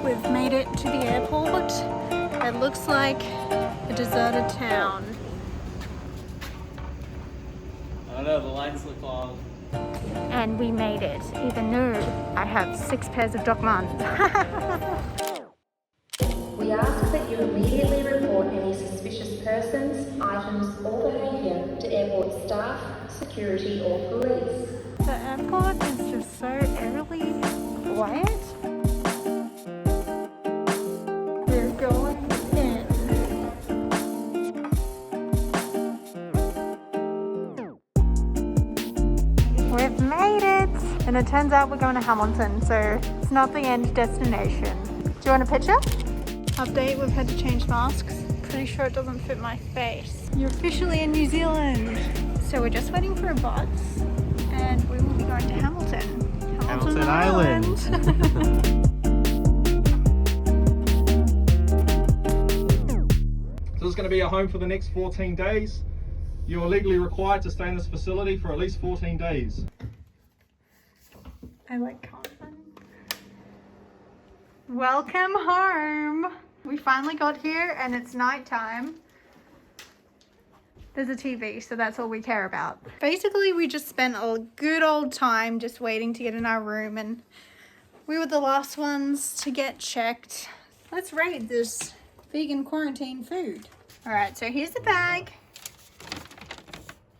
We've made it to the airport. It looks like a deserted town. I know, the lines look long. And we made it, even though I have 6 pairs of Dockmans. We ask that you immediately report any suspicious persons, items or behaviour to airport staff, security or police. The airport is just so eerily quiet. We're going in. We've made it! And it turns out we're going to Hamilton, so it's not the end destination. Do you want a picture? Update, we've had to change masks. Pretty sure it doesn't fit my face. You're officially in New Zealand. So we're just waiting for a bus and we will be going to Hamilton. Hamilton Island. So this is going to be your home for the next 14 days. You are legally required to stay in this facility for at least 14 days. I like Carmen. Welcome home. We finally got here and it's nighttime. There's a TV, so that's all we care about. Basically, we just spent a good old time just waiting to get in our room, and we were the last ones to get checked. Let's rate this vegan quarantine food. All right, so here's the bag.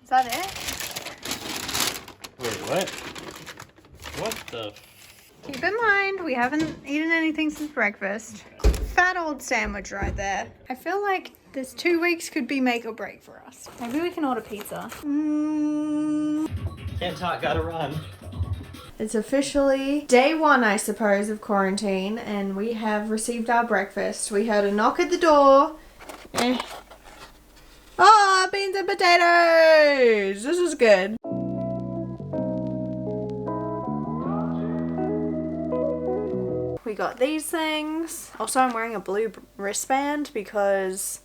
Is that it? Wait, what? What the? Keep in mind, we haven't eaten anything since breakfast. Fat old sandwich right there. I feel like this 2 weeks could be make or break for us. Maybe we can order pizza. Can't talk, gotta run. It's officially day 1, I suppose, of quarantine, and we have received our breakfast. We heard a knock at the door. Oh, beans and potatoes! This is good. We got these things. Also, I'm wearing a blue wristband because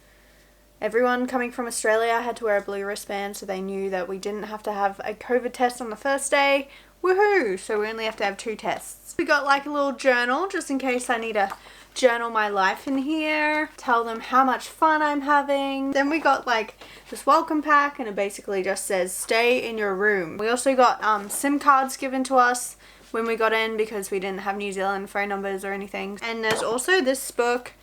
everyone coming from Australia had to wear a blue wristband so they knew that we didn't have to have a COVID test on the first day. Woohoo! So we only have to have 2 tests. We got like a little journal just in case I need to journal my life in here. Tell them how much fun I'm having. Then we got like this welcome pack and it basically just says stay in your room. We also got SIM cards given to us when we got in because we didn't have New Zealand phone numbers or anything. And there's also this book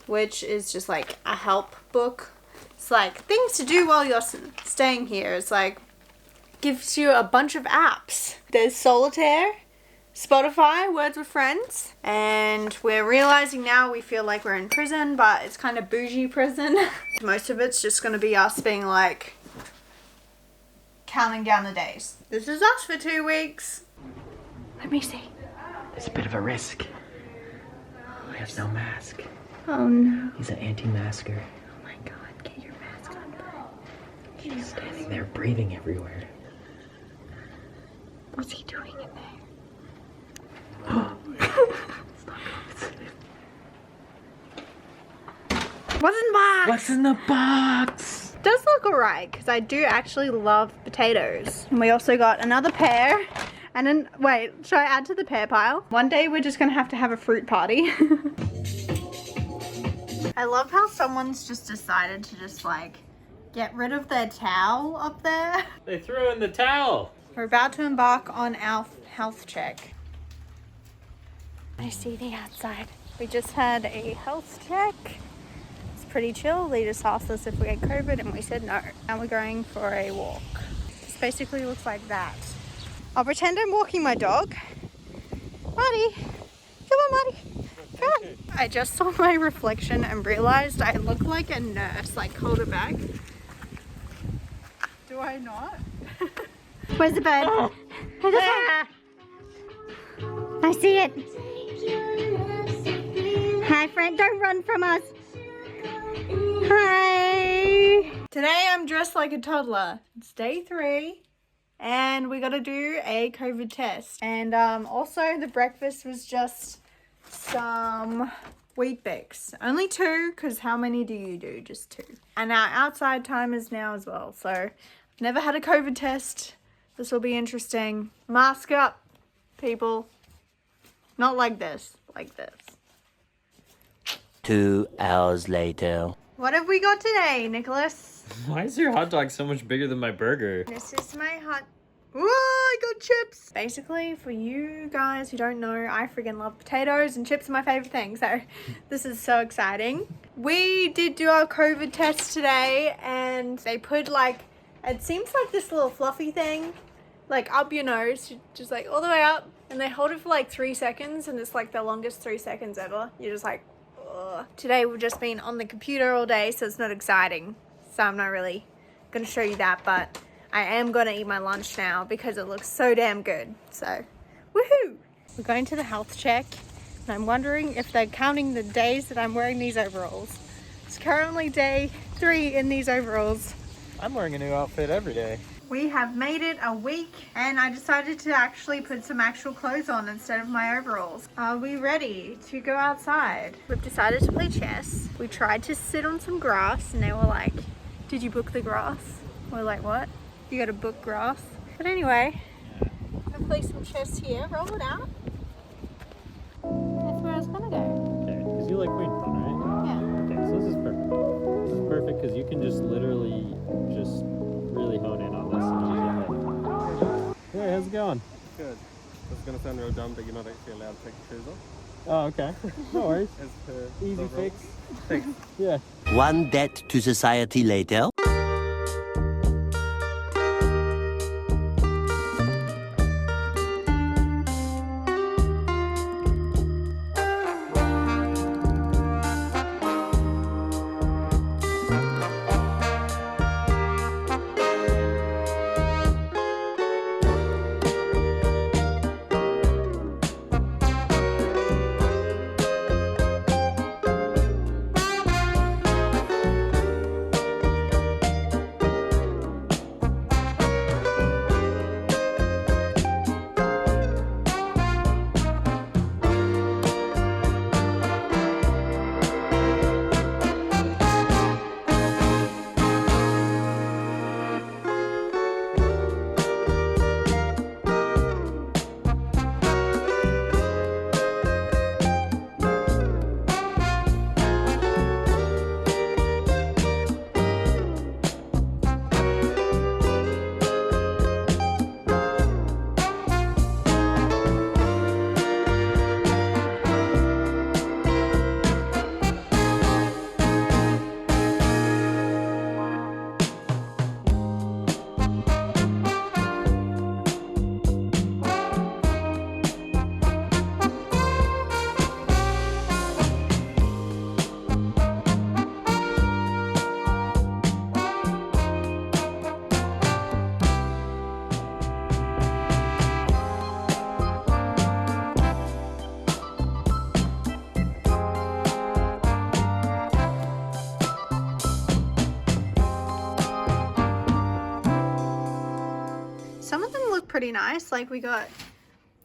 which is just like a help book. It's like things to do while you're staying here. It's like gives you a bunch of apps. There's Solitaire, Spotify, Words with Friends, and we're realizing now we feel like we're in prison, but it's kind of bougie prison. Most of it's just going to be us being like counting down the days. This is us for 2 weeks. Let me see. It's a bit of a risk. He has no mask. Oh no. He's an anti-masker. Oh my god, get your mask on, bud. He's standing there breathing everywhere. What's he doing in there? What's in the box? What's in the box? Does look alright because I do actually love potatoes. And we also got another pear. And then, wait, should I add to the pear pile? One day we're just gonna have a fruit party. I love how someone's just decided to just like get rid of their towel up there. They threw in the towel. We're about to embark on our health check. I see the outside. We just had a health check. It's pretty chill. They just asked us if we had COVID and we said no. And we're going for a walk. This basically looks like that. I'll pretend I'm walking my dog. Marty, come on Marty, come on. I just saw my reflection and realized I look like a nurse. Like, hold it back. Do I not? Where's the bed? Oh. I see it. Hi friend, don't run from us. Hi. Today I'm dressed like a toddler. It's day 3. And we got to do a COVID test. And also the breakfast was just some Wheat Bix. Only 2, because how many do you do? Just 2. And our outside time is now as well. So I've never had a COVID test. This will be interesting. Mask up, people. Not like this, like this. 2 hours later. What have we got today, Nicholas? Why is your hot dog so much bigger than my burger? This is my hot... Ooh, I got chips! Basically, for you guys who don't know, I freaking love potatoes and chips are my favourite thing, so this is so exciting. We did do our COVID test today and they put like, it seems like this little fluffy thing, like up your nose, just like all the way up, and they hold it for like 3 seconds and it's like the longest 3 seconds ever. You're just like, ugh. Today we've just been on the computer all day, so it's not exciting. So I'm not really gonna show you that, but I am gonna eat my lunch now because it looks so damn good. So, woohoo! We're going to the health check and I'm wondering if they're counting the days that I'm wearing these overalls. It's currently day 3 in these overalls. I'm wearing a new outfit every day. We have made it a week and I decided to actually put some actual clothes on instead of my overalls. Are we ready to go outside? We've decided to play chess. We tried to sit on some grass and they were like, did you book the grass? We're like, what? You gotta book grass. But anyway, I'm gonna play some chess here. Roll it out. That's where I was gonna go. Okay, because you like queen pawn, right? Yeah. Okay, so this is perfect. This is perfect because you can just literally just really hone in on this and use your head. Hey, how's it going? Good. This is going to sound real dumb, but you're not actually allowed to take your shoes off. Oh, okay. No worries. As per Easy the fix. rules. Thanks. Yeah. One debt to society later. Some of them look pretty nice. Like we got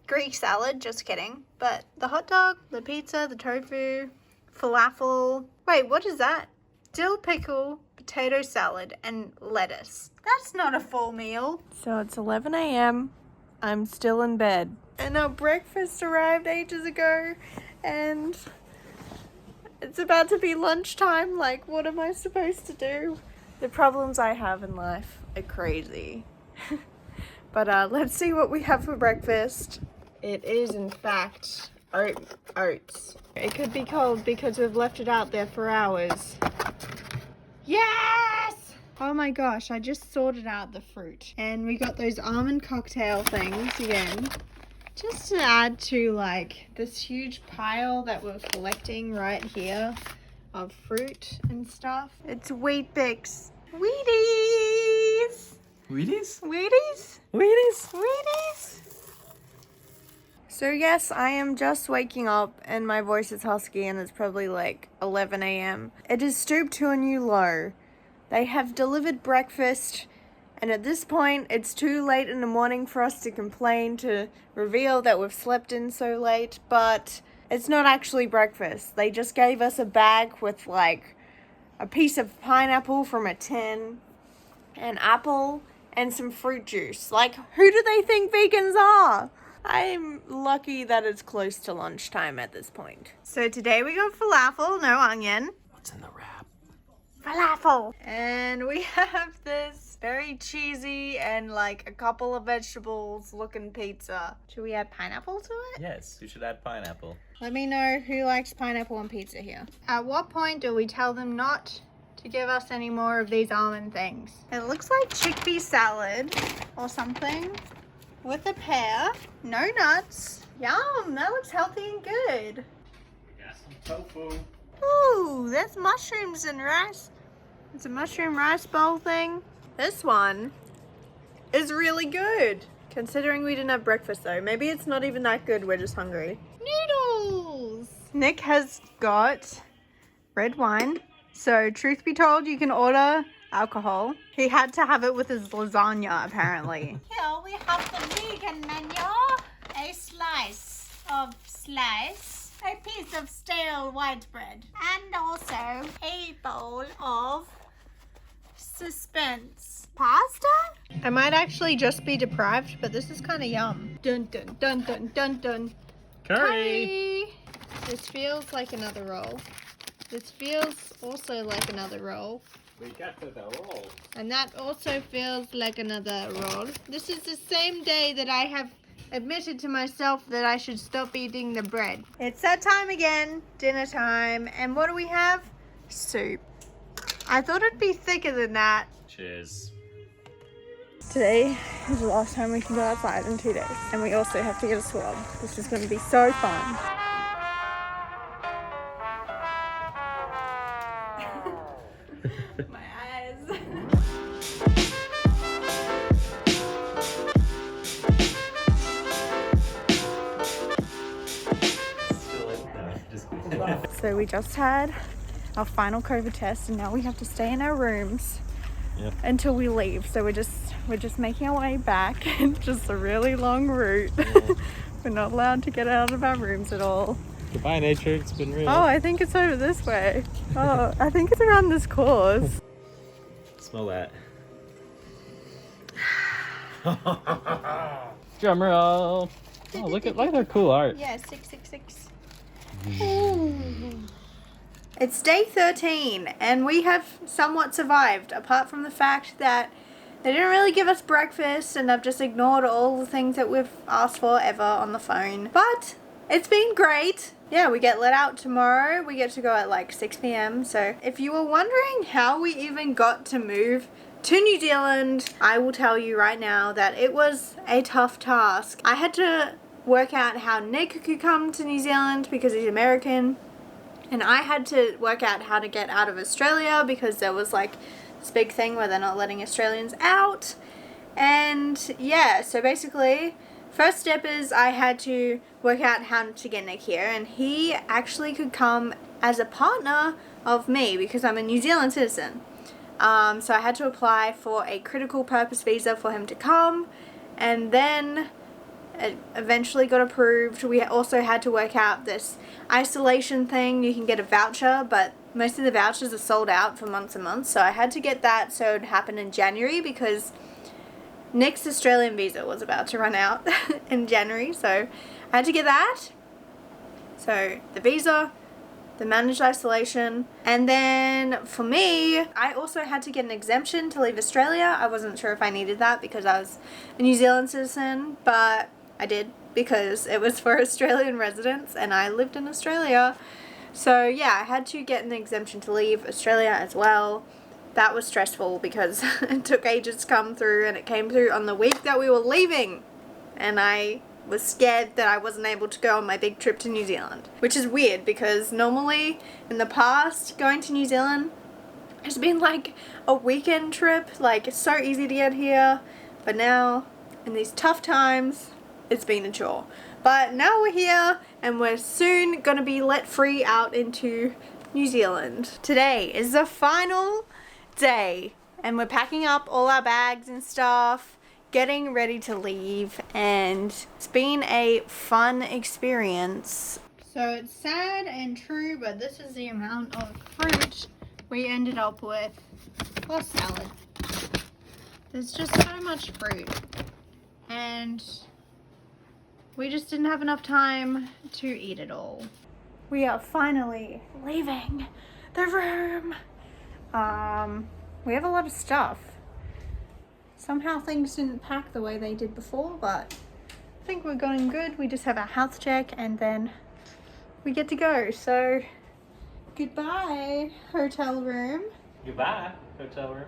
Greek salad, just kidding. But the hot dog, the pizza, the tofu, falafel. Wait, what is that? Dill pickle, potato salad, and lettuce. That's not a full meal. So it's 11 a.m. I'm still in bed. And our breakfast arrived ages ago. And it's about to be lunchtime. Like, what am I supposed to do? The problems I have in life are crazy. But let's see what we have for breakfast. It is, in fact, oats. It could be cold because we've left it out there for hours. Yes! Oh my gosh, I just sorted out the fruit. And we got those almond cocktail things again. Just to add to like this huge pile that we're collecting right here of fruit and stuff. It's Wheat Bix. Wheaties! Wheaties? Wheaties? Wheaties? Wheaties? So yes, I am just waking up and my voice is husky and it's probably like 11 a.m. It is stooped to a new low. They have delivered breakfast and at this point it's too late in the morning for us to complain, to reveal that we've slept in so late, but it's not actually breakfast. They just gave us a bag with like a piece of pineapple from a tin, an apple, and some fruit juice. Like, who do they think vegans are? I'm lucky that it's close to lunchtime at this point. So today we got falafel, no onion. What's in the wrap? Falafel. And we have this very cheesy and like a couple of vegetables looking pizza. Should we add pineapple to it? Yes, you should add pineapple. Let me know who likes pineapple on pizza here. At what point do we tell them not to give us any more of these almond things? It looks like chickpea salad or something with a pear. No nuts. Yum, that looks healthy and good. Got some tofu. Ooh, that's mushrooms and rice. It's a mushroom rice bowl thing. This one is really good. Considering we didn't have breakfast though. Maybe it's not even that good, we're just hungry. Noodles! Nick has got red wine. So truth be told, you can order alcohol. He had to have it with his lasagna apparently. Here we have the vegan menu. A slice, a piece of stale white bread, and also a bowl of suspense pasta. I might actually just be deprived, but this is kind of yum. Dun dun dun dun dun dun. Curry! This feels like another roll. This feels also like another roll. We got to the roll. And that also feels like another roll. This is the same day that I have admitted to myself that I should stop eating the bread. It's that time again, dinner time. And what do we have? Soup. I thought it'd be thicker than that. Cheers. Today is the last time we can go outside in 2 days. And we also have to get a swab. This is going to be so fun. My eyes. So we just had our final COVID test and now we have to stay in our rooms until we leave. So we're just making our way back. It's just a really long route. We're not allowed to get out of our rooms at all. Goodbye, nature. It's been real. Oh, I think it's over this way. Oh, I think it's around this course. Smell that. Drum roll. Oh, look at their cool art. Yeah, 666. It's day 13 and we have somewhat survived, apart from the fact that they didn't really give us breakfast and they've just ignored all the things that we've asked for ever on the phone. But it's been great. Yeah, we get let out tomorrow. We get to go at like 6 p.m. So if you were wondering how we even got to move to New Zealand, I will tell you right now that it was a tough task. I had to work out how Nick could come to New Zealand because he's American. And I had to work out how to get out of Australia because there was like this big thing where they're not letting Australians out. And yeah, so basically, first step is I had to work out how to get Nick here. And he actually could come as a partner of me because I'm a New Zealand citizen. So I had to apply for a critical purpose visa for him to come. And then it eventually got approved. We also had to work out this isolation thing. You can get a voucher, but most of the vouchers are sold out for months and months. So I had to get that so it would happen in January because Nick's Australian visa was about to run out in January. So I had to get that. So the visa, the managed isolation, and then for me, I also had to get an exemption to leave Australia. I wasn't sure if I needed that because I was a New Zealand citizen, but I did because it was for Australian residents and I lived in Australia. So yeah, I had to get an exemption to leave Australia as well. That was stressful because it took ages to come through and it came through on the week that we were leaving. And I was scared that I wasn't able to go on my big trip to New Zealand. Which is weird because normally in the past going to New Zealand has been like a weekend trip. Like it's so easy to get here. But now in these tough times, it's been a chore. But now we're here and we're soon gonna be let free out into New Zealand. Today is the final day and we're packing up all our bags and stuff, getting ready to leave, and it's been a fun experience. So it's sad and true, but this is the amount of fruit we ended up with, or salad. There's just so much fruit and We just didn't have enough time to eat it all. We are finally leaving the room. We have a lot of stuff. Somehow things didn't pack the way they did before, but I think we're going good. We just have our health check and then we get to go. So goodbye, hotel room. Goodbye, hotel room.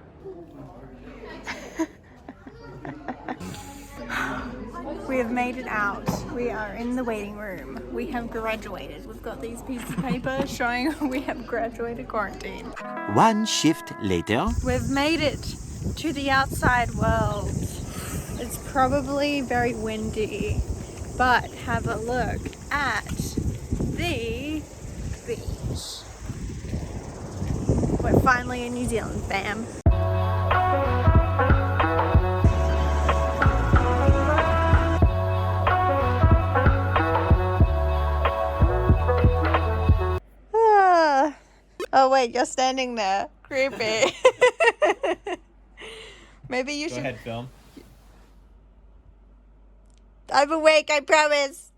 We have made it out. We are in the waiting room. We have graduated. We've got these pieces of paper showing we have graduated quarantine. One shift later. We've made it to the outside world. It's probably very windy, but have a look at the beach. We're finally in New Zealand, fam. Oh wait, you're standing there. Creepy. Maybe you should. Go ahead, film. I'm awake, I promise.